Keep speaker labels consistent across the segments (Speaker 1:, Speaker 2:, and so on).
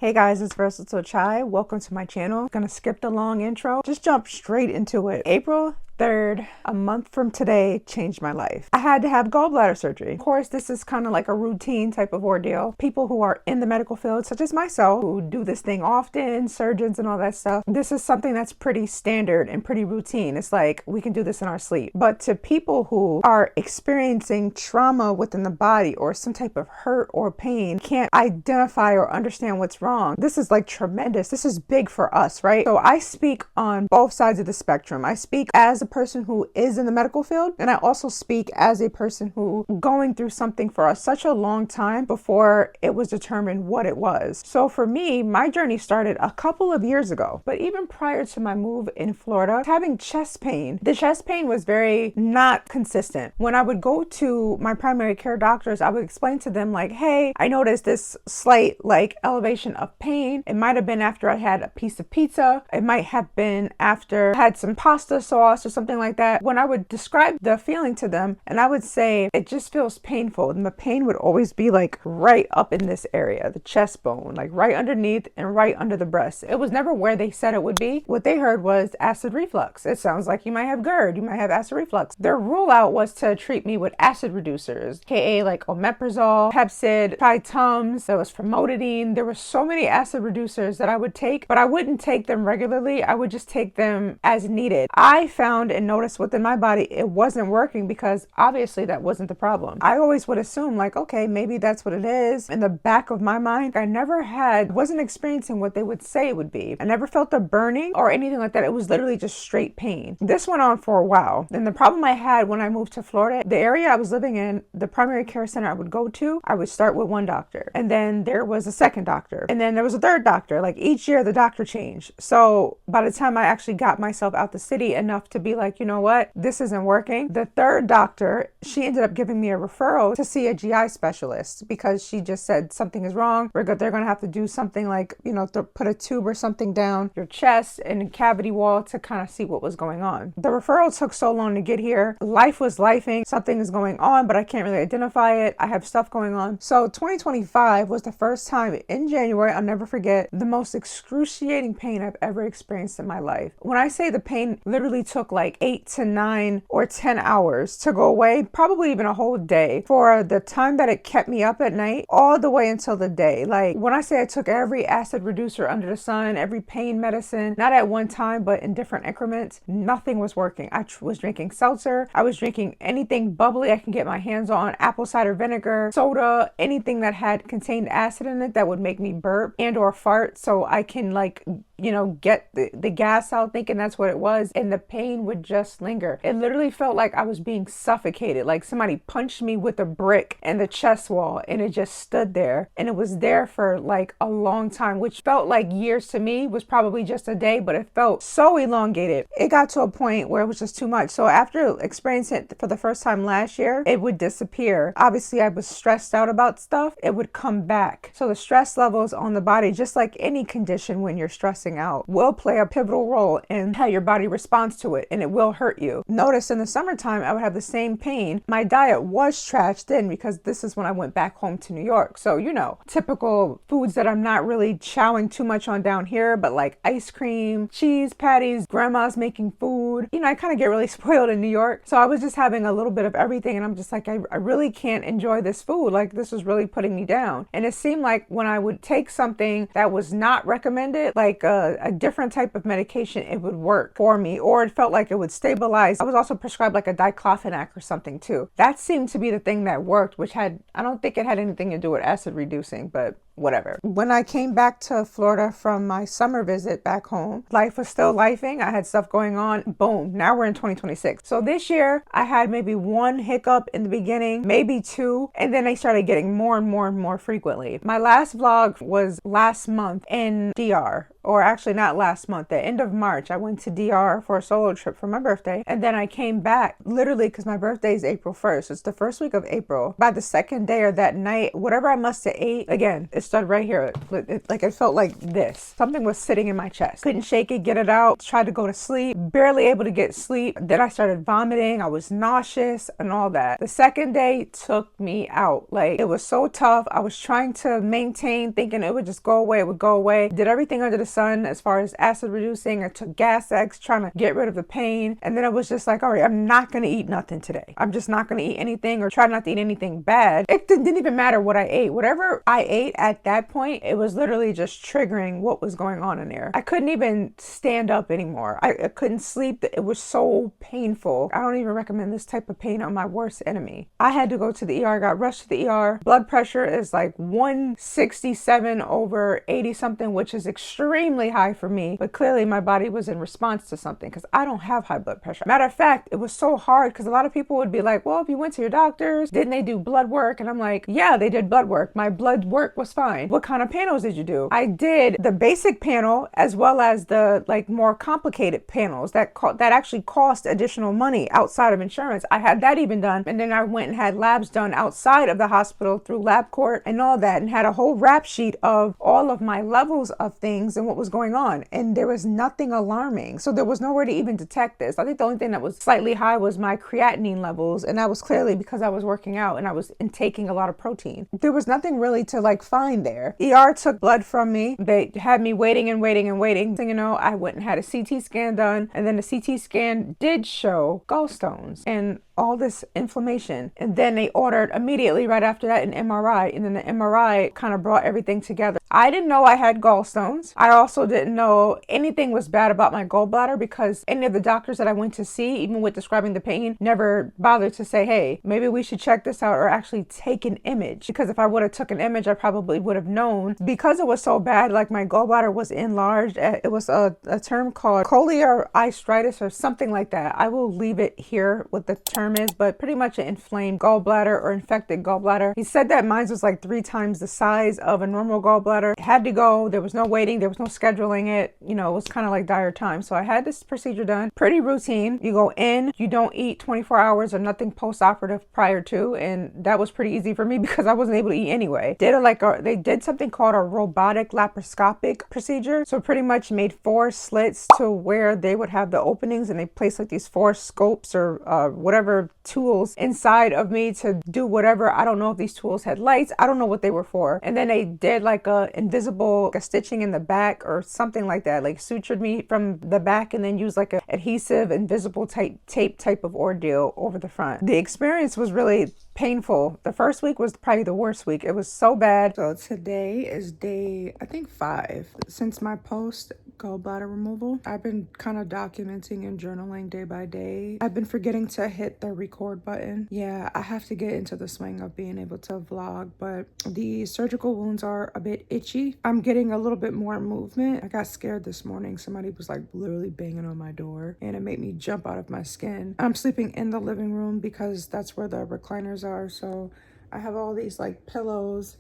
Speaker 1: Hey guys, it's Versatile Chai. Welcome to my channel. Gonna skip the long intro, just jump straight into it. April 3rd, a month from today, changed my life. I had to have gallbladder surgery. Of course, this is kind of like a routine type of ordeal. People who are in the medical field, such as myself, who do this thing often, surgeons and all that stuff, this is something that's pretty standard and pretty routine. It's like we can do this in our sleep. But to people who are experiencing trauma within the body or some type of hurt or pain, can't identify or understand what's wrong, this is like tremendous. This is big for us, right? So I speak on both sides of the spectrum. I speak as a person who is in the medical field, and I also speak as a person who going through something for such a long time before it was determined what it was. So for me, my journey started a couple of years ago, but even prior to my move in Florida, having chest pain. The chest pain was very not consistent. When I would go to my primary care doctors, I would explain to them like, hey, I noticed this slight like elevation of pain. It might have been after I had a piece of pizza. It might have been after I had some pasta sauce or something like that. When I would describe the feeling to them and I would say it just feels painful, and the pain would always be like right up in this area, the chest bone, like right underneath and right under the breast. It was never where they said it would be. What they heard was acid reflux. It sounds like you might have GERD, you might have acid reflux. Their rule out was to treat me with acid reducers, aka like omeprazole, Pepcid, Tums, there was famotidine. There were so many acid reducers that I would take, but I wouldn't take them regularly. I would just take them as needed. I found and noticed within my body it wasn't working because obviously that wasn't the problem. I always would assume like, okay, maybe that's what it is. In the back of my mind, I never wasn't experiencing what they would say it would be. I never felt a burning or anything like that. It was literally just straight pain. This went on for a while. And the problem I had when I moved to Florida, the area I was living in, the primary care center I would go to, I would start with one doctor. And then there was a second doctor. And then there was a third doctor. Like each year the doctor changed. So by the time I actually got myself out the city enough to be like, you know what, this isn't working. The third doctor, she ended up giving me a referral to see a GI specialist because she just said something is wrong. They're going to have to do something like, you know, to put a tube or something down your chest and cavity wall to kind of see what was going on. The referral took so long to get here. Life was lifing. Something is going on, but I can't really identify it. I have stuff going on. So 2025 was the first time in January, I'll never forget, the most excruciating pain I've ever experienced in my life. When I say the pain literally took like 8 to 9 or 10 hours to go away, probably even a whole day, for the time that it kept me up at night all the way until the day. Like when I say I took every acid reducer under the sun, every pain medicine, not at one time, but in different increments, nothing was working. I was drinking seltzer. I was drinking anything bubbly I can get my hands on, apple cider vinegar, soda, anything that had contained acid in it that would make me burp and or fart so I can like, you know, get the gas out, thinking that's what it was, and the pain would just linger. It literally felt like I was being suffocated, like somebody punched me with a brick in the chest wall and it just stood there, and it was there for like a long time, which felt like years to me, was probably just a day, but it felt so elongated. It got to a point where it was just too much. So after experiencing it for the first time last year, it would disappear. Obviously I was stressed out about stuff, it would come back. So the stress levels on the body, just like any condition when you're stressing out, will play a pivotal role in how your body responds to it, and it will hurt you. Notice in the summertime I would have the same pain. My diet was trashed in because this is when I went back home to New York. So, you know, typical foods that I'm not really chowing too much on down here, but like ice cream, cheese patties, grandma's making food. You know, I kind of get really spoiled in New York. So I was just having a little bit of everything, and I'm just like, I really can't enjoy this food. Like this was really putting me down. And it seemed like when I would take something that was not recommended, like a different type of medication, it would work for me, or it felt like it would stabilize. I was also prescribed like a diclofenac or something too. That seemed to be the thing that worked, which I don't think it had anything to do with acid reducing, but whatever. When I came back to Florida from my summer visit back home, life was still lifing. I had stuff going on. Boom. Now we're in 2026. So this year I had maybe one hiccup in the beginning, maybe two, and then they started getting more and more and more frequently. My last vlog was last month in DR. or actually not last month, the end of March, I went to DR for a solo trip for my birthday. And then I came back literally because my birthday is April 1st. It's the first week of April. By the second day or that night, whatever I must have ate, again, it stood right here. It felt like this. Something was sitting in my chest. Couldn't shake it, get it out, tried to go to sleep, barely able to get sleep. Then I started vomiting. I was nauseous and all that. The second day took me out. Like, it was so tough. I was trying to maintain, thinking it would just go away. It would go away. Did everything under the sun as far as acid reducing. I took Gas X, trying to get rid of the pain. And then it was just like, all right, I'm not going to eat nothing today. I'm just not going to eat anything, or try not to eat anything bad. It didn't even matter what I ate. Whatever I ate at that point, it was literally just triggering what was going on in there. I couldn't even stand up anymore. I couldn't sleep. It was so painful. I don't even recommend this type of pain on my worst enemy. I had to go to the ER. I got rushed to the ER. Blood pressure is like 167 over 80 something, which is extremely high for me. But clearly my body was in response to something, because I don't have high blood pressure. Matter of fact, it was so hard because a lot of people would be like, well, if you went to your doctors, didn't they do blood work? And I'm like, yeah, they did blood work. My blood work was fine. What kind of panels did you do? I did the basic panel as well as the more complicated panels that actually cost additional money outside of insurance. I had that even done. And then I went and had labs done outside of the hospital through LabCorp and all that, and had a whole rap sheet of all of my levels of things and what was going on. And there was nothing alarming. So there was nowhere to even detect this. I think the only thing that was slightly high was my creatinine levels. And that was clearly because I was working out and I was taking a lot of protein. There was nothing really to find there. ER took blood from me. They had me waiting and waiting and waiting. So, I went and had a CT scan done. And then the CT scan did show gallstones and all this inflammation. And then they ordered immediately right after that an MRI. And then the MRI kind of brought everything together. I didn't know I had gallstones. I also didn't know anything was bad about my gallbladder, because any of the doctors that I went to see, even with describing the pain, never bothered to say, hey, maybe we should check this out or actually take an image. Because if I would have took an image, I probably would have known. Because it was so bad, like my gallbladder was enlarged. It was a term called cholecystectomy or something like that. I will leave it here what the term is, but pretty much an inflamed gallbladder or infected gallbladder. He said that mine was like 3 times the size of a normal gallbladder. Had to go. There was no waiting. There was no scheduling it. It was kind of like dire time. So I had this procedure done. Pretty routine. You go in, you don't eat 24 hours or nothing post-operative prior to. And that was pretty easy for me because I wasn't able to eat anyway. They did something called a robotic laparoscopic procedure. So pretty much made 4 slits to where they would have the openings, and they placed like these 4 scopes or whatever tools inside of me to do whatever. I don't know if these tools had lights. I don't know what they were for. And then they did like a invisible stitching in the back or something like that, like sutured me from the back and then used like a adhesive invisible tape type of ordeal over the front. The experience was really painful. The first week was probably the worst week. It was so bad. So today is day, I think 5 since my post gallbladder removal. I've been kind of documenting and journaling day by day. I've been forgetting to hit the record button. Yeah, I have to get into the swing of being able to vlog, but the surgical wounds are a bit itchy. I'm getting a little bit more movement. I got scared this morning. Somebody was like literally banging on my door and it made me jump out of my skin. I'm sleeping in the living room because that's where the recliners are. So I have all these like pillows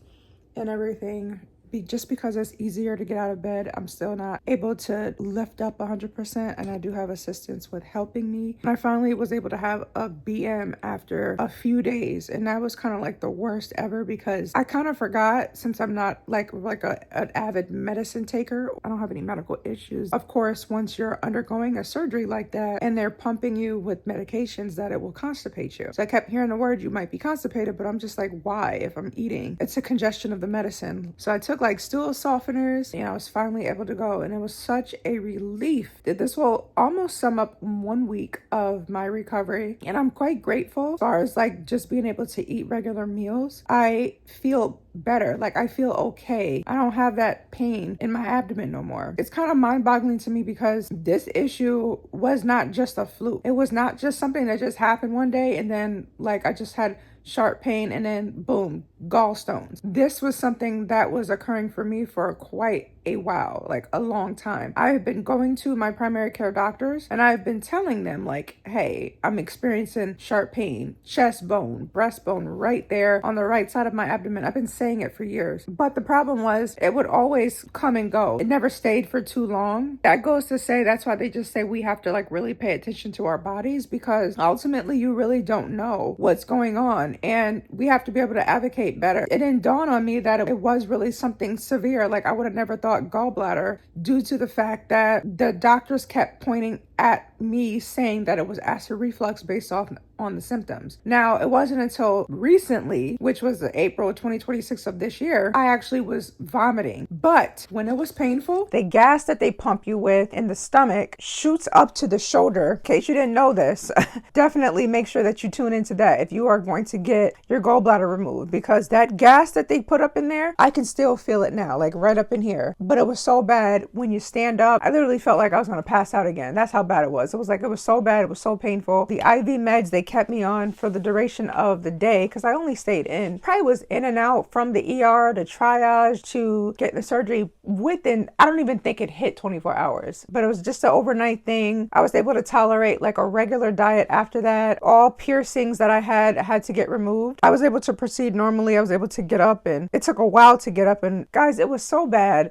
Speaker 1: and everything. Just because it's easier to get out of bed, I'm still not able to lift up 100%, and I do have assistance with helping me. I finally was able to have a BM after a few days, and that was kind of like the worst ever because I kind of forgot, since I'm not like an avid medicine taker. I don't have any medical issues. Of course, once you're undergoing a surgery like that and they're pumping you with medications, that it will constipate you. So I kept hearing the word, you might be constipated, but I'm just like, why if I'm eating? It's a congestion of the medicine. So I took like stool softeners, and I was finally able to go, and it was such a relief that this will almost sum up 1 week of my recovery, and I'm quite grateful. As far as like just being able to eat regular meals, I feel better. Like I feel okay. I don't have that pain in my abdomen no more. It's kind of mind-boggling to me because this issue was not just a fluke. It was not just something that just happened one day and then like I just had sharp pain and then boom, gallstones. This was something that was occurring for me for quite a while, like a long time. I've been going to my primary care doctors and I've been telling them like, hey, I'm experiencing sharp pain, chest bone, breastbone, right there on the right side of my abdomen. I've been saying it for years. But the problem was it would always come and go. It never stayed for too long. That goes to say that's why they just say we have to like really pay attention to our bodies, because ultimately you really don't know what's going on, and we have to be able to advocate better. It didn't dawn on me that it was really something severe. Like I would have never thought gallbladder, due to the fact that the doctors kept pointing at me saying that it was acid reflux based off on the symptoms. Now, it wasn't until recently, which was April 2026 of this year, I actually was vomiting. But when it was painful, the gas that they pump you with in the stomach shoots up to the shoulder. In case you didn't know this, definitely make sure that you tune into that if you are going to get your gallbladder removed, because that gas that they put up in there, I can still feel it now, like right up in here. But it was so bad when you stand up, I literally felt like I was going to pass out again. That's how bad it was. It was so bad. It was so painful. The IV meds they kept me on for the duration of the day, because I only stayed in, probably was in and out from the ER to triage to getting the surgery within, I don't even think it hit 24 hours, but it was just an overnight thing. I was able to tolerate like a regular diet after that. All piercings that I had to get removed. I was able to proceed normally. I was able to get up, and it took a while to get up, and guys, it was so bad.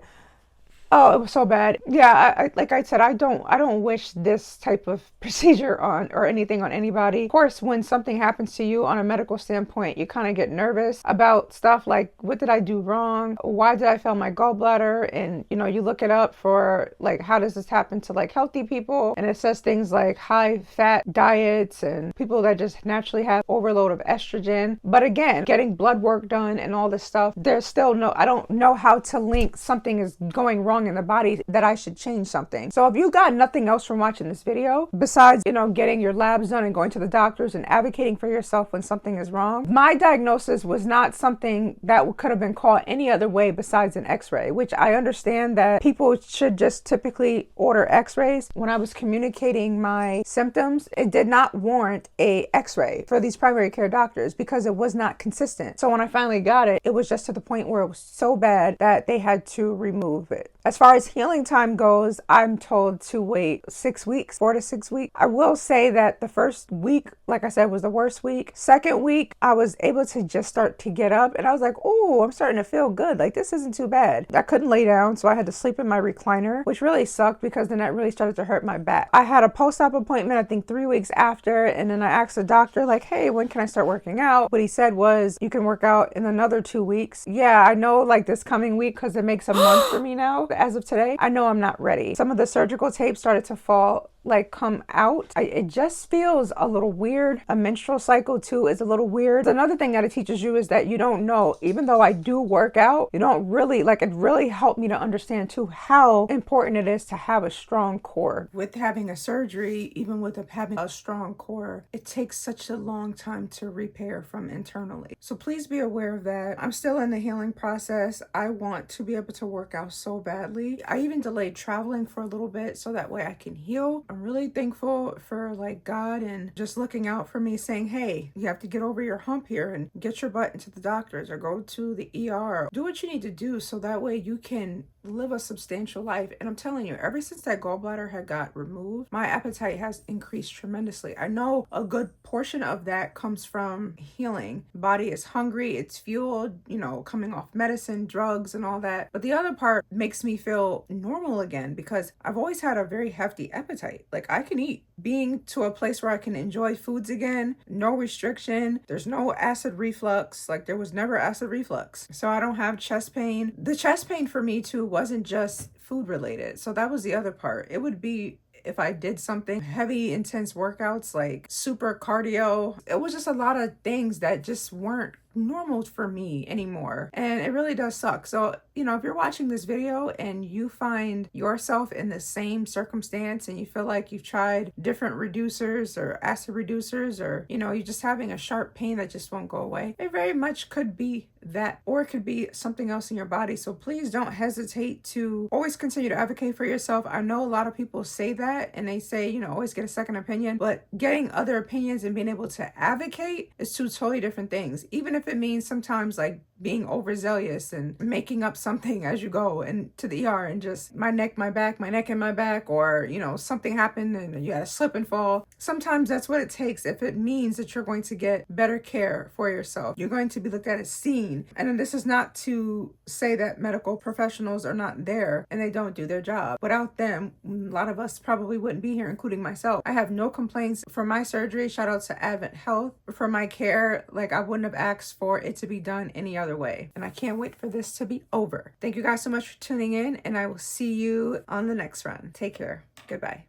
Speaker 1: Oh, it was so bad. Yeah, I like I said, I don't wish this type of procedure on or anything on anybody. Of course, when something happens to you on a medical standpoint, you kind of get nervous about stuff like, what did I do wrong? Why did I fail my gallbladder? And you look it up for like, how does this happen to like healthy people? And it says things like high fat diets and people that just naturally have overload of estrogen. But again, getting blood work done and all this stuff, there's still I don't know how to link something is going wrong in the body that I should change something. So if you got nothing else from watching this video besides getting your labs done and going to the doctors and advocating for yourself when something is wrong, my diagnosis was not something that could have been called any other way besides an x-ray, which I understand that people should just typically order x-rays. When I was communicating my symptoms, it did not warrant a x-ray for these primary care doctors because it was not consistent. So when I finally got it, it was just to the point where it was so bad that they had to remove it. As far as healing time goes, I'm told to wait 6 weeks, 4 to 6 weeks. I will say that the first week, like I said, was the worst week. Second week, I was able to just start to get up, and I was like, oh, I'm starting to feel good. Like, this isn't too bad. I couldn't lay down, so I had to sleep in my recliner, which really sucked because then that really started to hurt my back. I had a post-op appointment, I think 3 weeks after, and then I asked the doctor, like, hey, when can I start working out? What he said was, you can work out in another 2 weeks. Yeah, I know, like, this coming week, because it makes a month for me now. As of today, I know I'm not ready. Some of the surgical tape started to fall, like come out. It just feels a little weird. A menstrual cycle too is a little weird. Another thing that it teaches you is that you don't know, even though I do work out, you don't really, like, it really helped me to understand too how important it is to have a strong core. With having a surgery, even with having a strong core, it takes such a long time to repair from internally. So please be aware of that. I'm still in the healing process. I want to be able to work out so badly. I even delayed traveling for a little bit so that way I can heal. I'm really thankful for like God and just looking out for me, saying, hey, you have to get over your hump here and get your butt into the doctors or go to the ER. Do what you need to do so that way you can live a substantial life. And I'm telling you, ever since that gallbladder had got removed, my appetite has increased tremendously. I know a good portion of that comes from healing. The body is hungry, it's fueled, coming off medicine, drugs, and all that. But the other part makes me feel normal again because I've always had a very hefty appetite. Like, I can eat. Being to a place where I can enjoy foods again, no restriction, there's no acid reflux. Like, there was never acid reflux. So I don't have chest pain. The chest pain for me too wasn't just food related. So that was the other part. It would be if I did something heavy, intense workouts, like super cardio. It was just a lot of things that just weren't normal for me anymore, and it really does suck. So if you're watching this video and you find yourself in the same circumstance and you feel like you've tried different reducers or acid reducers, or you're just having a sharp pain that just won't go away, it very much could be that, or it could be something else in your body. So please don't hesitate to always continue to advocate for yourself. I know a lot of people say that and they say, always get a second opinion, but getting other opinions and being able to advocate is two totally different things. Even if it means sometimes like being overzealous and making up something as you go and to the ER and just my neck and my back, or something happened and you had a slip and fall. Sometimes that's what it takes. If it means that you're going to get better care for yourself, you're going to be looked at as seen routine. And then this is not to say that medical professionals are not there and they don't do their job. Without them, a lot of us probably wouldn't be here, including myself. I have no complaints for my surgery. Shout out to Advent Health for my care. Like, I wouldn't have asked for it to be done any other way. And I can't wait for this to be over. Thank you guys so much for tuning in, and I will see you on the next run. Take care. Goodbye.